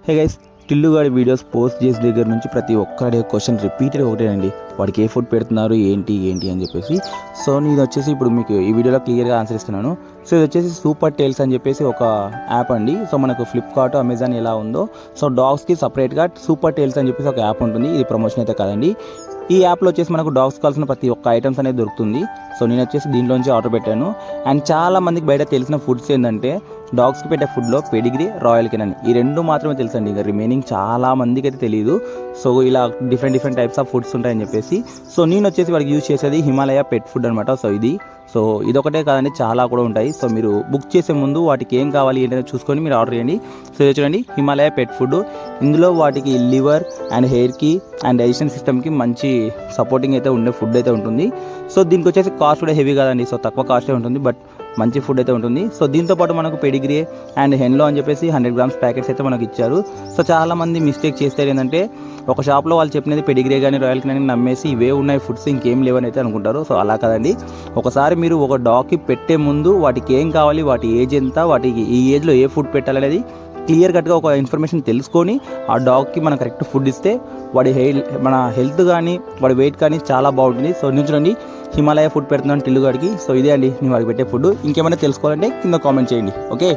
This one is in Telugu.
హే గైస్, టిల్లుగాడి వీడియోస్ పోస్ట్ చేసిన దగ్గర నుంచి ప్రతి ఒక్కరి క్వశ్చన్ రిపీటెడ్ ఒకటేనండి. వాడికి ఏ ఫుడ్ పెడుతున్నారు ఏంటి అని చెప్పేసి. సో నేను వచ్చేసి ఇప్పుడు మీకు ఈ వీడియోలో క్లియర్గా ఆన్సర్ ఇస్తున్నాను. సో ఇది వచ్చేసి సూపర్ టేల్స్ అని చెప్పేసి ఒక యాప్ అండి. సో మనకు ఫ్లిప్కార్ట్, అమెజాన్ ఎలా ఉందో సో డాగ్స్కి సపరేట్గా సూపర్ టేల్స్ అని చెప్పేసి ఒక యాప్ ఉంటుంది. ఇది ప్రమోషన్ అయితే కాదండి. ఈ యాప్లో వచ్చేసి మనకు డాగ్స్ కావాల్సిన ప్రతి ఒక్క ఐటమ్స్ అనేది దొరుకుతుంది. సో నేను వచ్చేసి దీంట్లోంచి ఆర్డర్ పెట్టాను. అండ్ చాలా మందికి బయట తెలిసిన ఫుడ్స్ ఏంటంటే డాగ్స్కి పెట్టే ఫుడ్లో పెడిగ్రీ, రాయల్ కెనన్ ఈ రెండు మాత్రమే తెలుసండి. ఇక రిమైనింగ్ చాలా మందికి అయితే తెలియదు. సో ఇలా డిఫరెంట్ టైప్స్ ఆఫ్ ఫుడ్స్ ఉంటాయని చెప్పేసి. సో నేను వచ్చేసి వాడికి యూజ్ చేసేది హిమాలయ పెట్ ఫుడ్ అనమాట. సో ఇదొకటే కాదండి, చాలా కూడా ఉంటాయి. సో మీరు బుక్ చేసే ముందు వాటికి ఏం కావాలి ఏంటనే చూసుకొని మీరు ఆర్డర్ చేయండి. సో ఇది చూడండి, హిమాలయ పెట్ ఫుడ్. ఇందులో వాటికి లివర్ అండ్ హెయిర్కి అండ్ డైజెషన్ సిస్టమ్కి మంచి సపోర్టింగ్ అయితే ఉండే ఫుడ్ అయితే ఉంటుంది. సో దీనికి వచ్చేసి కాస్ట్ కూడా హెవీ కాదండి. సో తక్కువ కాస్టే ఉంటుంది, బట్ మంచి ఫుడ్ అయితే ఉంటుంది. సో దీంతోపాటు మనకు పెడిగ్రీ అండ్ హెన్లో అని చెప్పేసి 100 grams ప్యాకెట్స్ అయితే మనకు ఇచ్చారు. సో చాలామంది మిస్టేక్ చేస్తారు ఏంటంటే ఒక షాప్లో వాళ్ళు చెప్పినది పెడిగ్రీ కానీ రాయల్ కానీ నమ్మేసి ఇవే ఉన్నాయి ఫుడ్స్, ఇంకేం లేవని అయితే అనుకుంటారు. సో అలా కాదండి. ఒకసారి మీరు ఒక డాగ్కి పెట్టే ముందు వాటికి ఏం కావాలి, వాటి ఏజ్ ఎంత, వాటికి ఈ ఏజ్లో ఏ ఫుడ్ పెట్టాలనేది క్లియర్ కట్గా ఒక ఇన్ఫర్మేషన్ తెలుసుకొని ఆ డాగ్కి మనం కరెక్ట్ ఫుడ్ ఇస్తే వాడి మన హెల్త్ కానీ వాడి వెయిట్ కానీ చాలా బాగుంటుంది. సో నుంచి హిమాలయ ఫుడ్ పెడుతున్నాను టిల్లుగాడికి. సో ఇదే అండి నేను వాడికి పెట్టే ఫుడ్. ఇంకేమైనా తెలుసుకోవాలంటే కింద కామెంట్ చేయండి. ఓకే.